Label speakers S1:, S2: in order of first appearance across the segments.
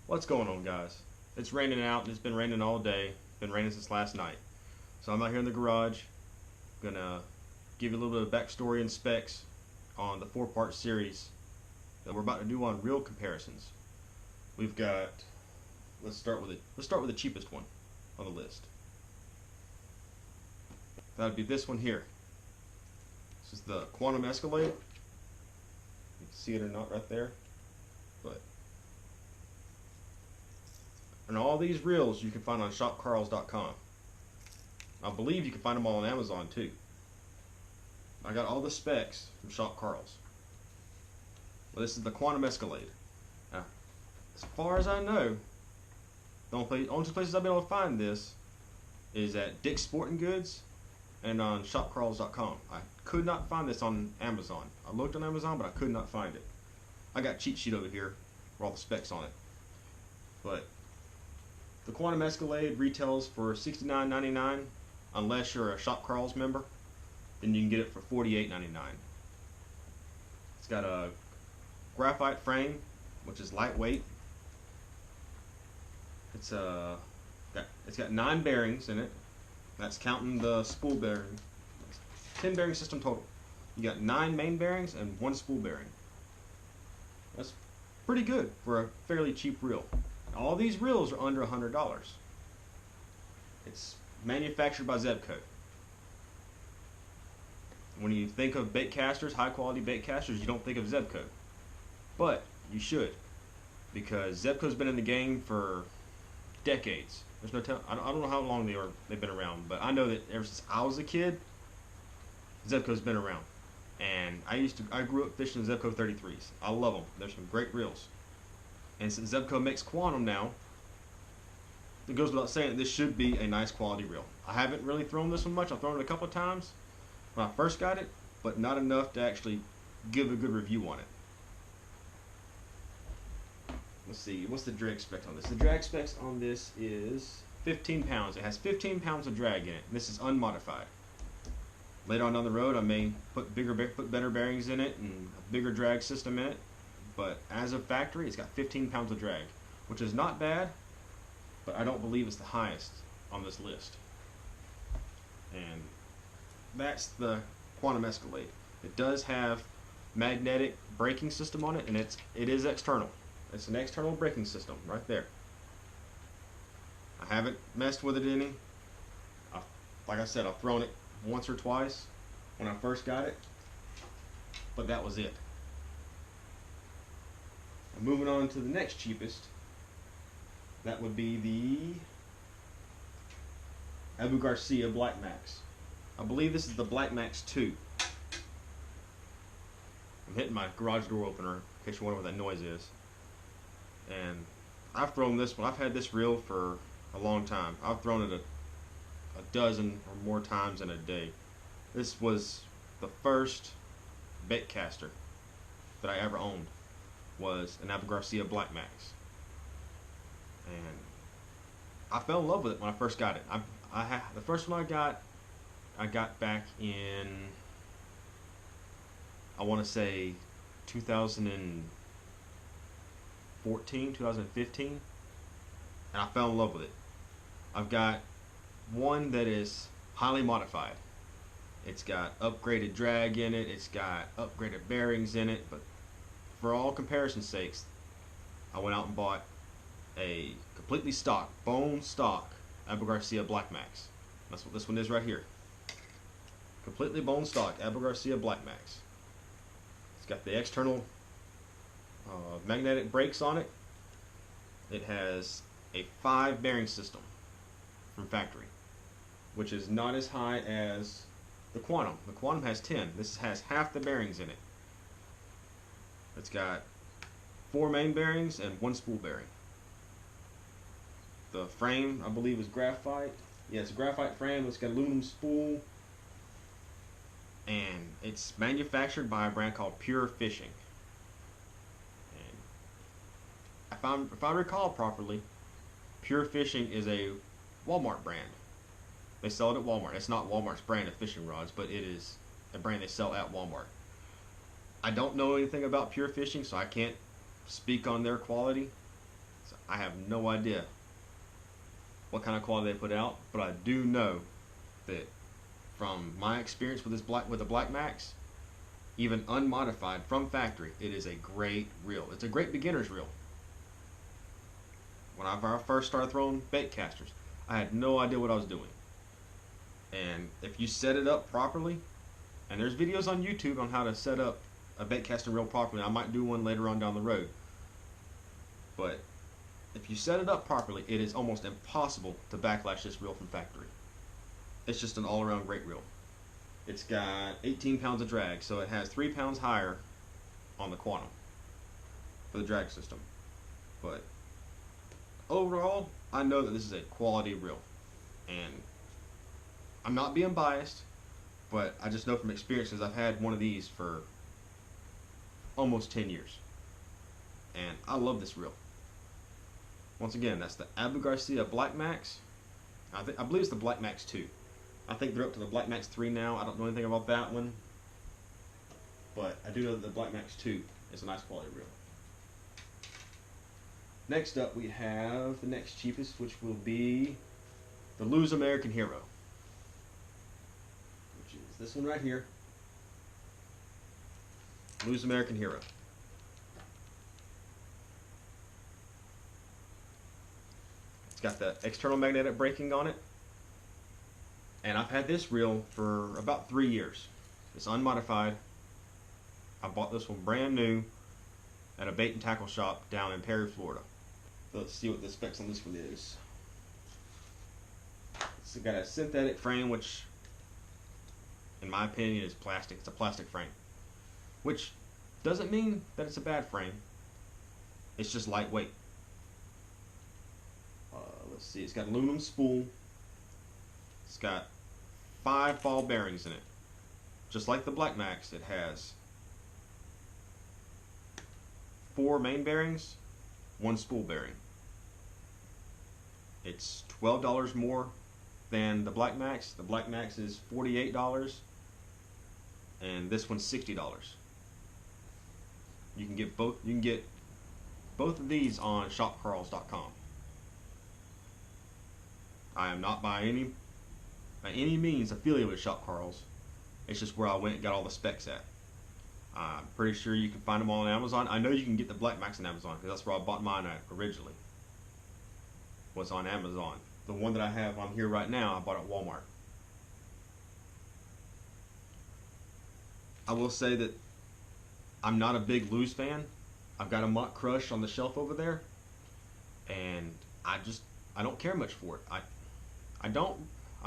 S1: What's going on, guys? It's raining out and it's been raining all day. Been raining since last night. So I'm out here in the garage. Gonna give you a little bit of backstory and specs on the four-part series that we're about to do on real comparisons. We've got let's start with it. Let's start with the cheapest one on the list. That'd be this one here. This is the Quantum Escalade. You can see it or not right there. But and all these reels you can find on shopkarls.com. I believe you can find them all on Amazon too. I got all the specs from Shop Karls. Well, this is the Quantum Escalade. Now, as far as I know, the only two places I've been able to find this is at Dick's Sporting Goods and on shopkarls.com. I could not find this on Amazon. I looked on Amazon, but I could not find it. I got a cheat sheet over here with all the specs on it. But the Quantum Escalade retails for $69.99 unless you're a Shop Karls member. Then you can get it for $48.99. It's got a graphite frame, which is lightweight. It's got 9 bearings in it. That's counting the spool bearing. 10 bearing system total. You got 9 main bearings and 1 spool bearing. That's pretty good for a fairly cheap reel. All these reels are under $100. It's manufactured by Zebco. When you think of bait casters, high quality bait casters, you don't think of Zebco. But you should, because Zebco's been in the game for decades. There's no I don't know how long they've been around, but I know that ever since I was a kid, Zebco's been around. And I grew up fishing Zebco 33s. I love them. There's some great reels. And since Zebco makes Quantum now, it goes without saying that this should be a nice quality reel. I haven't really thrown this one much. I've thrown it a couple of times when I first got it, but not enough to actually give a good review on it. Let's see, what's the drag spec on this? The drag specs on this is 15 pounds. It has 15 pounds of drag in it. This is unmodified. Later on down the road, I may put better bearings in it and a bigger drag system in it. But as of factory, it's got 15 pounds of drag, which is not bad, but I don't believe it's the highest on this list. And that's the Quantum Escalade. It does have magnetic braking system on it, and it is external. It's an external braking system right there. I haven't messed with it any. Like I said, I've thrown it once or twice when I first got it, but that was it. Moving on to the next cheapest, that would be the Garcia Black Max. I believe this is the Black Max 2. I'm hitting my garage door opener in case you wonder what that noise is. And I've thrown this one. I've had this reel for a long time. I've thrown it a dozen or more times in a day. This was the first bait caster that I ever owned. Was an Garcia Black Max, and I fell in love with it when I first got it. The first one I got back in, I want to say 2014, 2015, and I fell in love with it. I've got one that is highly modified. It's got upgraded drag in it. It's got upgraded bearings in it, but for all comparison sakes, I went out and bought a completely stock, bone stock Garcia Black Max. That's what this one is right here. Completely bone stock Garcia Black Max. It's got the external magnetic brakes on it. It has a 5 bearing system from factory, which is not as high as the Quantum. The Quantum has 10. This has half the bearings in it. It's got 4 main bearings and 1 spool bearing. The frame, I believe, is graphite. Yeah, it's a graphite frame. It's got aluminum spool. And it's manufactured by a brand called Pure Fishing. And if I recall properly, Pure Fishing is a Walmart brand. They sell it at Walmart. It's not Walmart's brand of fishing rods, but it is a brand they sell at Walmart. I don't know anything about Pure Fishing, so I can't speak on their quality. So I have no idea what kind of quality they put out, but I do know that from my experience with the Black Max, even unmodified from factory, it is a great reel. It's a great beginner's reel. When I first started throwing bait casters, I had no idea what I was doing. And if you set it up properly, and there's videos on YouTube on how to set up a bait casting reel properly. I might do one later on down the road. But if you set it up properly, it is almost impossible to backlash this reel from factory. It's just an all-around great reel. It's got 18 pounds of drag, so it has 3 pounds higher on the quantum for the drag system. But overall, I know that this is a quality reel. And I'm not being biased, but I just know from experience, because I've had one of these for almost 10 years. And I love this reel. Once again, that's the Abu Garcia Black Max. I believe it's the Black Max 2. I think they're up to the Black Max 3 now. I don't know anything about that one. But I do know that the Black Max 2 is a nice quality reel. Next up, we have the next cheapest, which will be the Lews American Hero. Which is this one right here. Lews American Hero. It's got the external magnetic braking on it. And I've had this reel for about 3 years. It's unmodified. I bought this one brand new at a bait and tackle shop down in Perry, Florida. So let's see what the specs on this one is. It's got a synthetic frame, which in my opinion is plastic. It's a plastic frame, which doesn't mean that it's a bad frame. It's just lightweight. Let's see, it's got aluminum spool. It's got 5 ball bearings in it. Just like the Black Max, it has 4 main bearings, 1 spool bearing. It's $12 more than the Black Max. The Black Max is $48, and this one's $60. You can get both. You can get both of these on shopkarls.com. I am not by any means affiliated with Shop Karls. It's just where I went and got all the specs at. I'm pretty sure you can find them all on Amazon. I know you can get the Black Max on Amazon because that's where I bought mine at originally. Was on Amazon. The one that I have on here right now, I bought at Walmart. I will say that I'm not a big Lews fan. I've got a Mutt Crush on the shelf over there, and I don't care much for it. I'm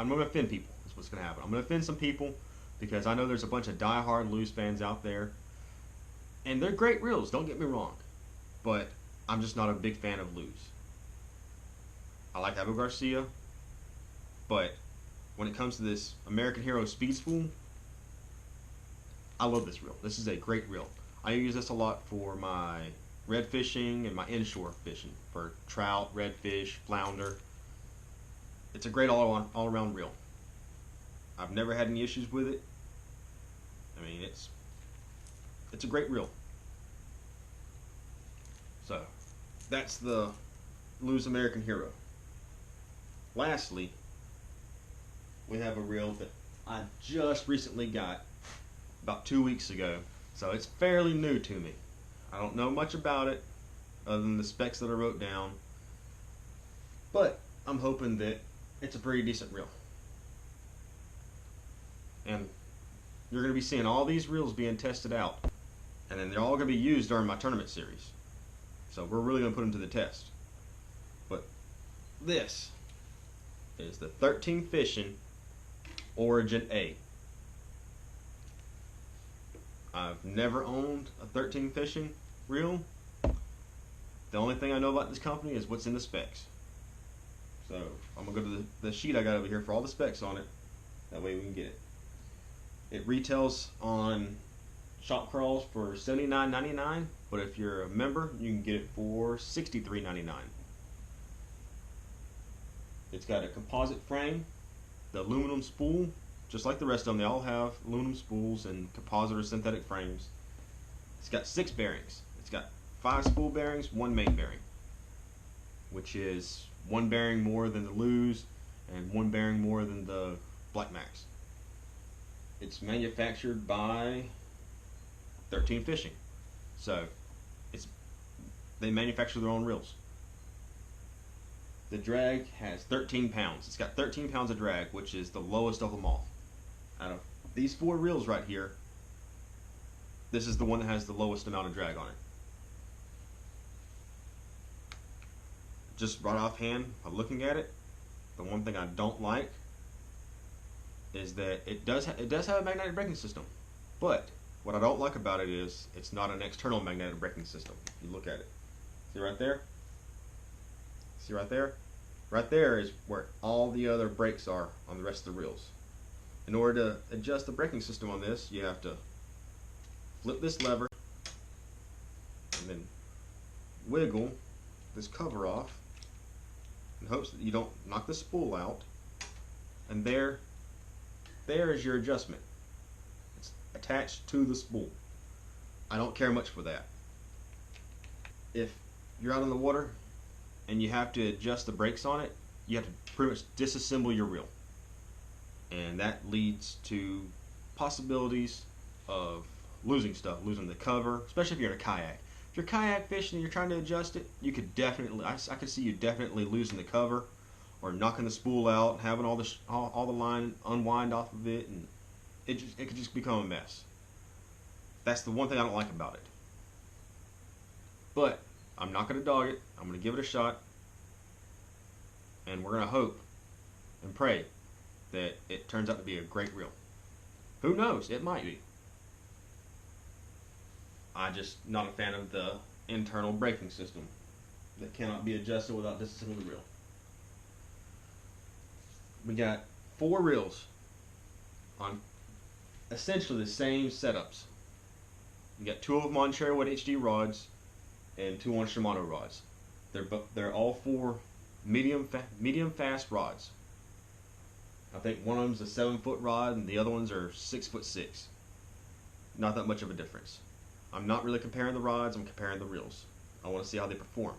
S1: going to offend people. That's what's going to happen. I'm going to offend some people because I know there's a bunch of die-hard Lews fans out there, and they're great reels, don't get me wrong, but I'm just not a big fan of Lews. I like Abu Garcia, but when it comes to this American Hero Speed Spool, I love this reel. This is a great reel. I use this a lot for my red fishing and my inshore fishing for trout, redfish, flounder. It's a great all-around reel. I've never had any issues with it. I mean, it's a great reel. So, that's the Lews American Hero. Lastly, we have a reel that I just recently got about 2 weeks ago, so it's fairly new to me. I don't know much about it other than the specs that I wrote down, but I'm hoping that it's a pretty decent reel. And you're going to be seeing all these reels being tested out, and then they're all going to be used during my tournament series. So we're really going to put them to the test. But this is the 13 Fishing Origin A. I've never owned a 13 Fishing reel. The only thing I know about this company is what's in the specs. So I'm going to go to the sheet I got over here for all the specs on it. That way we can get it. It retails on Shop Karls for $79.99, but if you're a member, you can get it for $63.99. It's got a composite frame, the aluminum spool, just like the rest of them. They all have aluminum spools and composite or synthetic frames. It's got 6 bearings. It's got 5 spool bearings, 1 main bearing. which is one bearing more than the Lews and one bearing more than the Black Max. It's manufactured by 13 Fishing, so they manufacture their own reels. The drag has 13 pounds. It's got 13 pounds of drag, which is the lowest of them all. Out of these 4 reels right here, this is the one that has the lowest amount of drag on it. Just right offhand, by looking at it, the one thing I don't like is that it does have a magnetic braking system, but what I don't like about it is it's not an external magnetic braking system. If you look at it, see right there? See right there? Right there is where all the other brakes are on the rest of the reels. In order to adjust the braking system on this, you have to flip this lever and then wiggle this cover off in hopes that you don't knock the spool out. And there is your adjustment. It's attached to the spool. I don't care much for that. If you're out on the water and you have to adjust the brakes on it, you have to pretty much disassemble your reel. And that leads to possibilities of losing stuff, losing the cover, especially if you're in a kayak. If you're kayak fishing and you're trying to adjust it, you could definitely, I could see you definitely losing the cover or knocking the spool out and having all the line unwind off of it, and it could just become a mess. That's the one thing I don't like about it. But I'm not going to dog it. I'm going to give it a shot, and we're going to hope and pray that it turns out to be a great reel. Who knows? It might be. I'm just not a fan of the internal braking system that cannot be adjusted without disassembling the reel. We got 4 reels on essentially the same setups. You got 2 of them on Cherrywood HD rods and 2 on Shimano rods. They're all 4 medium fast rods. I think one of them's a 7-foot rod and the other ones are 6'6". Not that much of a difference. I'm not really comparing the rods, I'm comparing the reels. I want to see how they perform.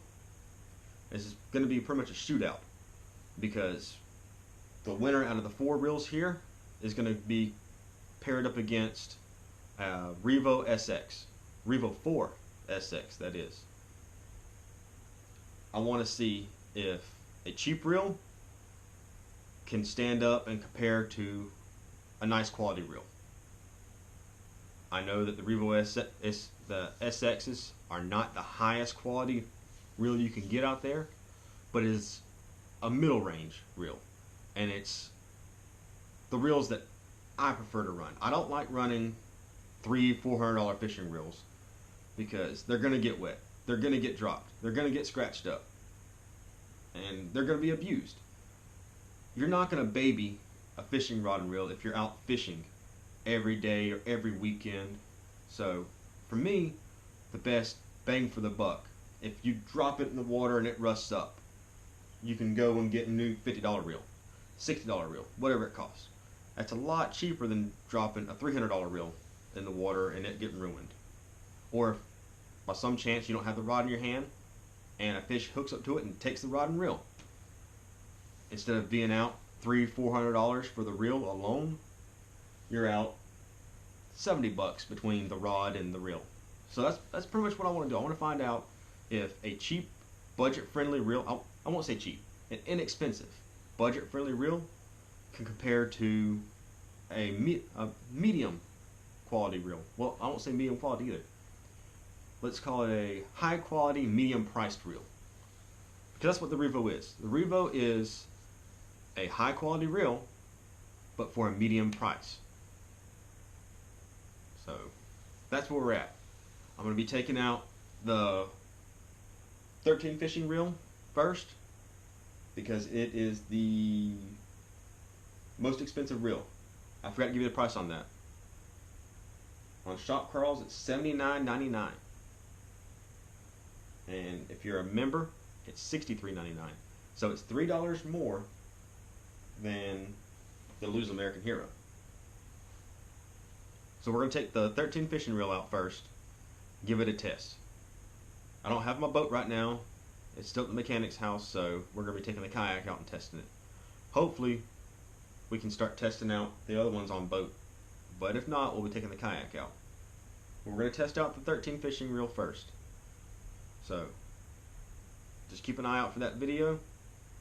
S1: This is going to be pretty much a shootout, because the winner out of the 4 reels here is going to be paired up against Revo SX. Revo 4 SX, that is. I want to see if a cheap reel can stand up and compare to a nice quality reel. I know that the Revo SXs are not the highest quality reel you can get out there, but it's a middle range reel, and it's the reels that I prefer to run. I don't like running $300-400 fishing reels, because they're going to get wet, they're going to get dropped, they're going to get scratched up, and they're going to be abused. You're not going to baby a fishing rod and reel if you're out fishing every day or every weekend. So for me, the best bang for the buck, if you drop it in the water and it rusts up, you can go and get a new $50 reel, $60 reel, whatever it costs. That's a lot cheaper than dropping a $300 reel in the water and it getting ruined. Or if by some chance you don't have the rod in your hand and a fish hooks up to it and takes the rod and reel, instead of being out $300-400 for the reel alone, you're out $70 between the rod and the reel. So that's pretty much what I want to do. I want to find out if a cheap, budget-friendly reel, I won't say cheap, an inexpensive, budget-friendly reel can compare to a medium quality reel. Well, I won't say medium quality either. Let's call it a high quality, medium priced reel, because that's what the Revo is. The Revo is a high quality reel, but for a medium price. So that's where we're at. I'm going to be taking out the 13 Fishing reel first, because it is the most expensive reel. I forgot to give you the price on that. On Shop Karls, it's $79.99. And if you're a member, it's $63.99. So it's $3 more than the Lews American Hero. So we're going to take the 13 Fishing reel out first, give it a test. I don't have my boat right now. It's still at the mechanic's house, so we're going to be taking the kayak out and testing it. Hopefully, we can start testing out the other ones on boat. But if not, we'll be taking the kayak out. We're going to test out the 13 fishing reel first. So, just keep an eye out for that video.